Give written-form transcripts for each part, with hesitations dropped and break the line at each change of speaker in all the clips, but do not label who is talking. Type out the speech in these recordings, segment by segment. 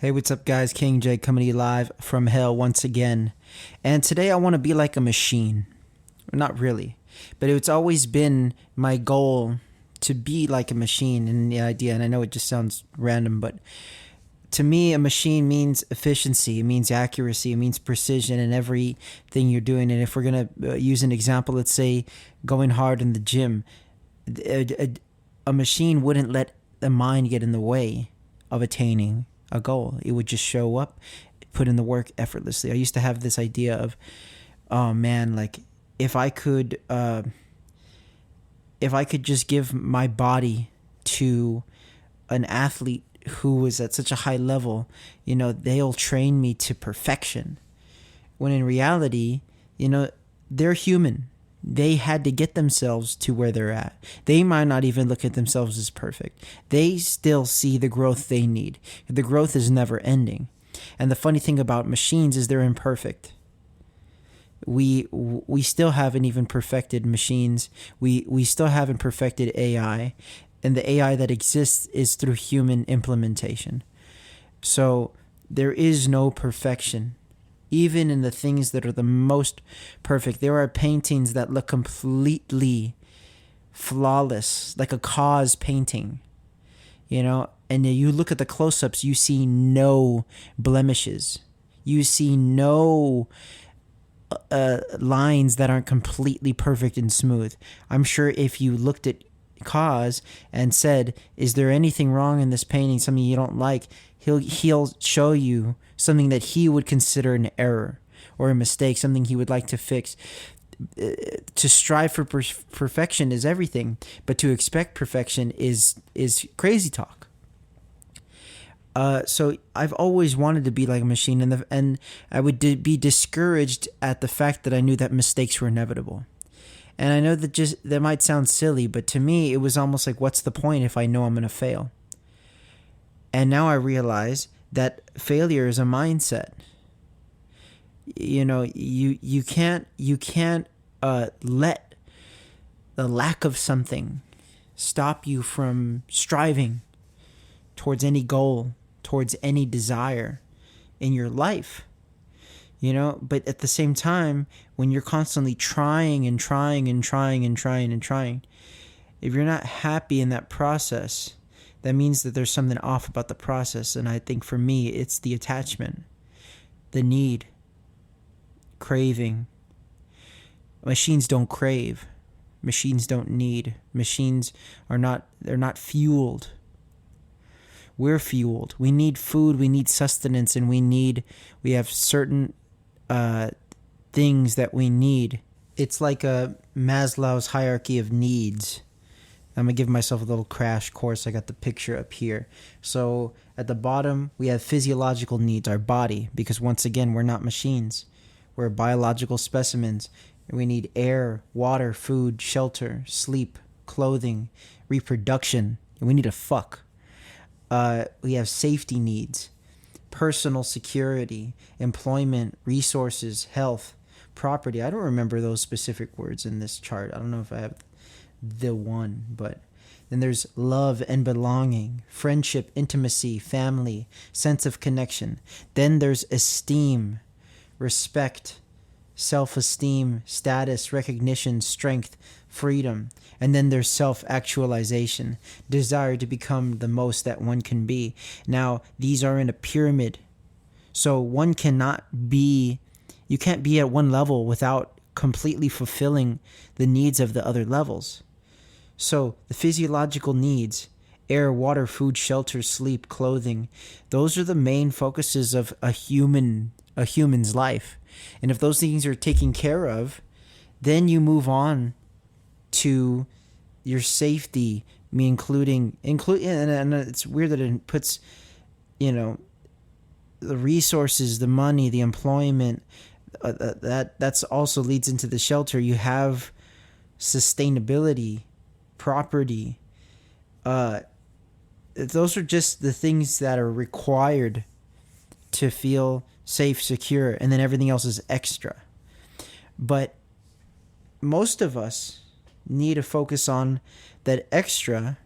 Hey, what's up, guys? King J coming to you live from hell once again. And today I want to be like a machine. Not really, but it's always been my goal to be like a machine in the idea. And I know it just sounds random, but to me, a machine means efficiency, it means accuracy, it means precision in everything you're doing. And if we're going to use an example, let's say going hard in the gym, a machine wouldn't let the mind get in the way of attaining a goal. It would just show up, put in the work effortlessly. I used to have this idea of, oh man, like if I could, just give my body to an athlete who was at such a high level, they'll train me to perfection. When in reality, they're human. They had to get themselves to where they're at. They might not even look at themselves as perfect. They still see the growth they need. The growth is never ending. And the funny thing about machines is they're imperfect. We still haven't even perfected machines. We still haven't perfected AI. And the AI that exists is through human implementation. So there is no perfection. Even in the things that are the most perfect, there are paintings that look completely flawless, like a Cause painting, and you look at the close-ups, you see no blemishes. You see no lines that aren't completely perfect and smooth. I'm sure if you looked at Cause and said, is there anything wrong in this painting, something you don't like, he'll show you something that he would consider an error or a mistake, something he would like to fix. To strive for perfection is everything, but to expect perfection is crazy talk. So I've always wanted to be like a machine, and I would be discouraged at the fact that I knew that mistakes were inevitable. And I know that might sound silly, but to me, it was almost like, what's the point if I know I'm going to fail? And now I realize that failure is a mindset. You can't let the lack of something stop you from striving towards any goal, towards any desire in your life. But at the same time, when you're constantly trying and trying and trying and trying and trying, if you're not happy in that process, that means that there's something off about the process. And I think for me, it's the attachment, the need, craving. Machines don't crave. Machines don't need. Machines they're not fueled. We're fueled. We need food, we need sustenance, and we have certain things that we need. It's like a Maslow's hierarchy of needs. I'm going to give myself a little crash course. I got the picture up here. So at the bottom, we have physiological needs, our body, because once again, we're not machines. We're biological specimens. We need air, water, food, shelter, sleep, clothing, reproduction, and we need to fuck. We have safety needs, personal security, employment, resources, health, property. I don't remember those specific words in this chart. I don't know if I have the one, but then there's love and belonging, friendship, intimacy, family, sense of connection. Then there's esteem, respect, self-esteem, status, recognition, strength, freedom. And then there's self-actualization, desire to become the most that one can be. Now, these are in a pyramid. So you can't be at one level without completely fulfilling the needs of the other levels. So the physiological needs, air, water, food, shelter, sleep, clothing, those are the main focuses of a human's life. And if those things are taken care of, then you move on to your safety, including, and it's weird that it puts, the resources, the money, the employment, that's also leads into the shelter. You have sustainability, property. Those are just the things that are required to feel safe, secure, and then everything else is extra. But most of us need to focus on that extra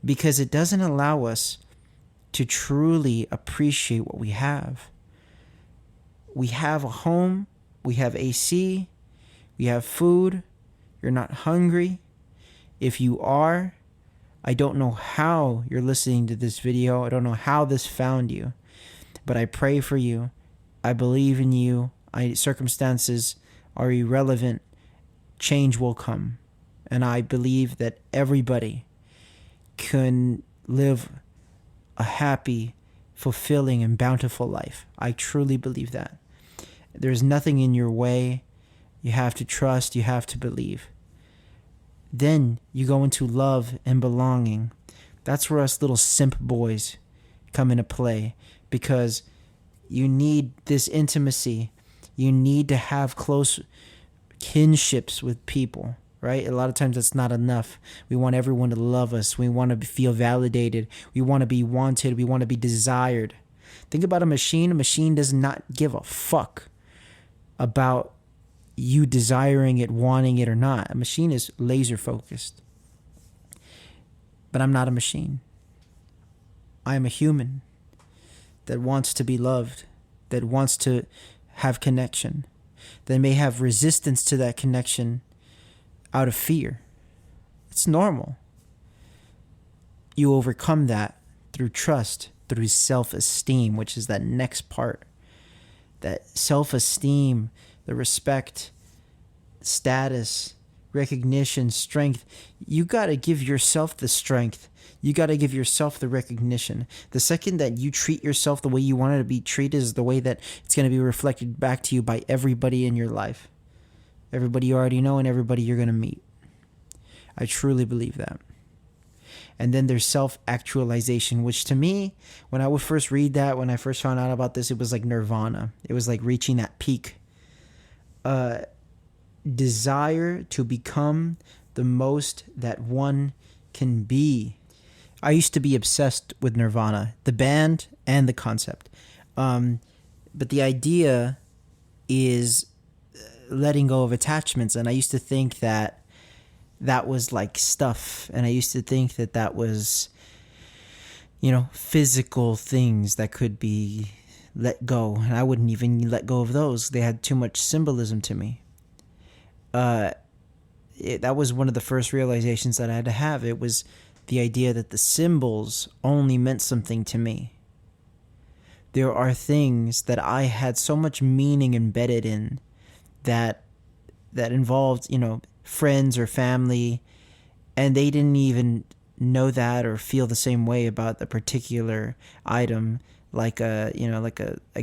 because it doesn't allow us to truly appreciate what we have. We have a home, we have AC, we have food, you're not hungry. If you are, I don't know how you're listening to this video. I don't know how this found you, but I pray for you. I believe in you. Circumstances are irrelevant. Change will come. And I believe that everybody can live a happy, fulfilling, and bountiful life. I truly believe that. There's nothing in your way. You have to trust. You have to believe. Then you go into love and belonging. That's where us little simp boys come into play, because you need this intimacy. You need to have close kinships with people, right? A lot of times that's not enough. We want everyone to love us. We want to feel validated. We want to be wanted. We want to be desired. Think about a machine. A machine does not give a fuck about you desiring it, wanting it or not. A machine is laser focused. But I'm not a machine. I am a human that wants to be loved, that wants to have connection, that may have resistance to that connection out of fear. It's normal. You overcome that through trust, through self-esteem, which is that next part. That self-esteem, the respect, status, recognition, strength. You got to give yourself the strength. You got to give yourself the recognition. The second that you treat yourself the way you want to be treated is the way that it's going to be reflected back to you by everybody in your life. Everybody you already know and everybody you're going to meet. I truly believe that. And then there's self-actualization, which to me, when I would first read that, when I first found out about this, it was like nirvana. It was like reaching that peak. Desire to become the most that one can be. I used to be obsessed with Nirvana, the band and the concept. But the idea is letting go of attachments. And I used to think that that was like stuff. And I used to think that that was, physical things that could be let go. And I wouldn't even let go of those. They had too much symbolism to me. That was one of the first realizations that I had to have. It was the idea that the symbols only meant something to me. There are things that I had so much meaning embedded in that involved, friends or family, and they didn't even know that or feel the same way about the particular item, like a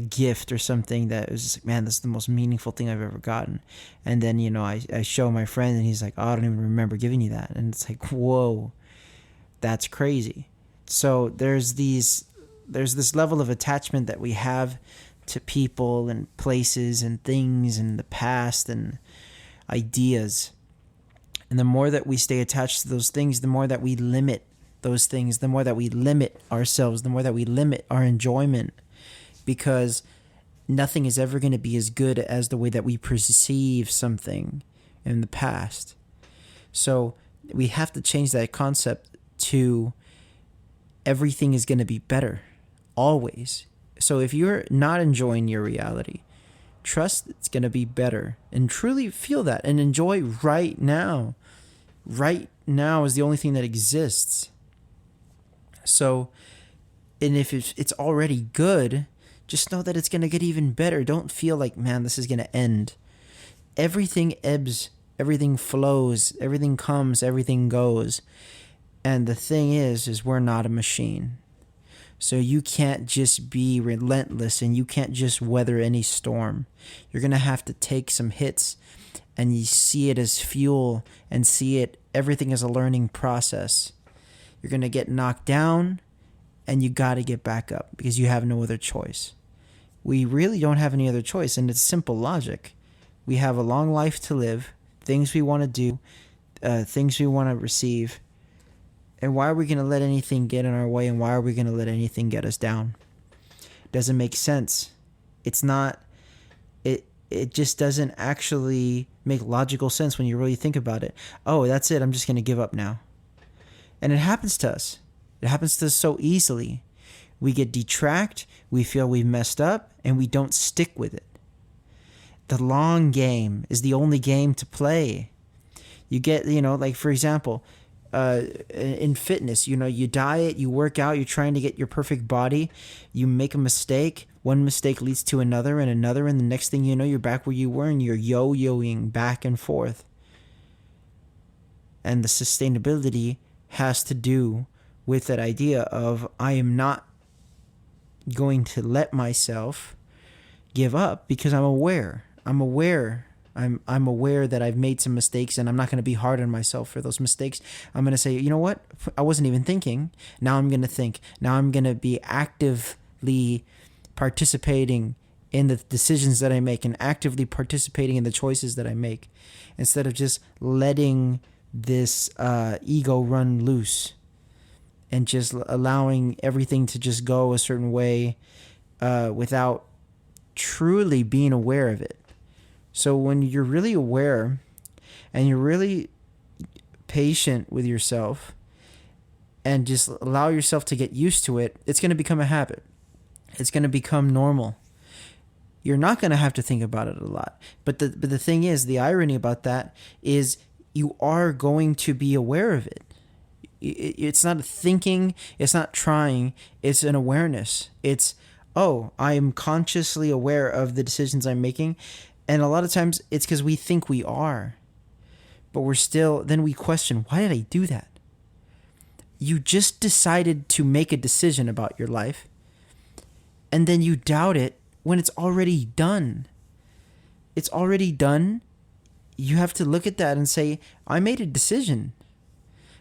gift or something that was just, man, this is the most meaningful thing I've ever gotten. And then, I show my friend and he's like, oh, I don't even remember giving you that. And it's like, whoa, that's crazy. So there's this level of attachment that we have to people and places and things and the past and ideas. And the more that we stay attached to those things, the more that we limit those things, the more that we limit ourselves, the more that we limit our enjoyment, because nothing is ever going to be as good as the way that we perceive something in the past. So we have to change that concept to everything is going to be better, always. So if you're not enjoying your reality, trust it's going to be better and truly feel that and enjoy right now. Right now is the only thing that exists. So, and if it's already good, just know that it's going to get even better. Don't feel like, man, this is going to end. Everything ebbs, everything flows, everything comes, everything goes. And the thing is we're not a machine. So you can't just be relentless and you can't just weather any storm. You're going to have to take some hits and you see it as fuel and see it, everything as a learning process. You're going to get knocked down and you got to get back up because you have no other choice. We really don't have any other choice, and it's simple logic. We have a long life to live, things we want to do, things we want to receive. And why are we going to let anything get in our way, and why are we going to let anything get us down? It doesn't make sense. It's not, it just doesn't actually make logical sense when you really think about it. Oh, that's it. I'm just going to give up now. And it happens to us. It happens to us so easily. We get detract, we feel we've messed up, and we don't stick with it. The long game is the only game to play. You get, like for example, in fitness, you diet, you work out, you're trying to get your perfect body, you make a mistake, one mistake leads to another, and the next thing you know, you're back where you were, and you're yo-yoing back and forth. And the sustainability has to do with that idea of, I am not going to let myself give up because I'm aware. I'm aware that I've made some mistakes, and I'm not going to be hard on myself for those mistakes. I'm going to say, you know what? I wasn't even thinking. Now I'm going to think. Now I'm going to be actively participating in the decisions that I make and actively participating in the choices that I make, instead of just letting this ego run loose and just allowing everything to just go a certain way without truly being aware of it. So when you're really aware and you're really patient with yourself and just allow yourself to get used to it, it's going to become a habit. It's going to become normal. You're not going to have to think about it a lot. But the thing is, the irony about that is you are going to be aware of it. It's not a thinking, it's not trying, it's an awareness. It's, I am consciously aware of the decisions I'm making. And a lot of times it's because we think we are. But then we question, why did I do that? You just decided to make a decision about your life, and then you doubt it when it's already done. It's already done. You have to look at that and say, I made a decision.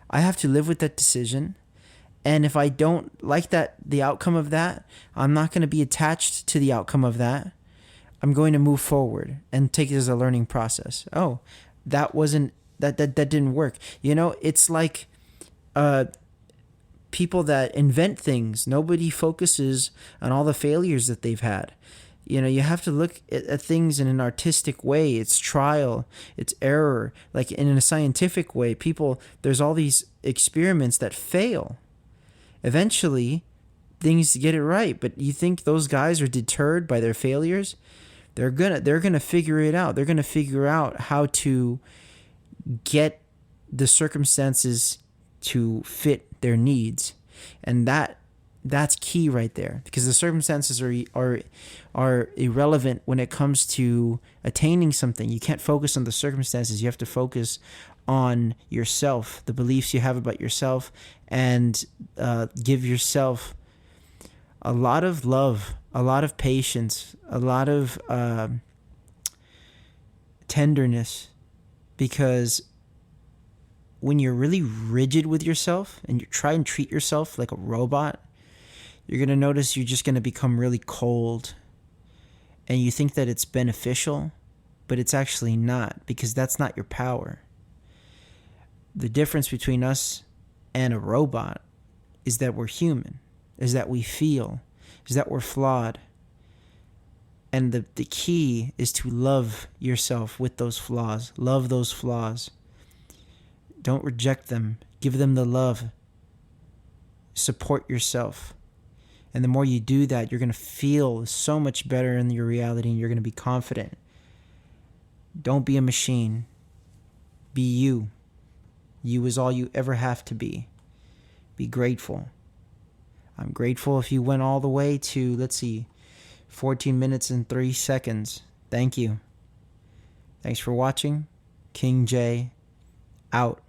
I have to live with that decision. And if I don't like the outcome of that, I'm not going to be attached to the outcome of that. I'm going to move forward and take it as a learning process. That didn't work. It's like people that invent things. Nobody focuses on all the failures that they've had. You have to look at things in an artistic way. It's trial, it's error. Like in a scientific way, there's all these experiments that fail. Eventually, things get it right. But you think those guys are deterred by their failures? They're gonna figure it out. They're gonna figure out how to get the circumstances to fit their needs, and that's key right there, because the circumstances are irrelevant when it comes to attaining something. You can't focus on the circumstances. You have to focus on yourself, the beliefs you have about yourself, and give yourself a lot of love, a lot of patience, a lot of tenderness, because when you're really rigid with yourself and you try and treat yourself like a robot, you're going to notice you're just going to become really cold, and you think that it's beneficial, but it's actually not, because that's not your power. The difference between us and a robot is that we're human, is that we feel, is that we're flawed. And the key is to love yourself with those flaws. Love those flaws. Don't reject them. Give them the love. Support yourself. And the more you do that, you're going to feel so much better in your reality, and you're going to be confident. Don't be a machine. Be you. You is all you ever have to be. Be grateful. I'm grateful if you went all the way to, 14 minutes and 3 seconds. Thank you. Thanks for watching. King J, out.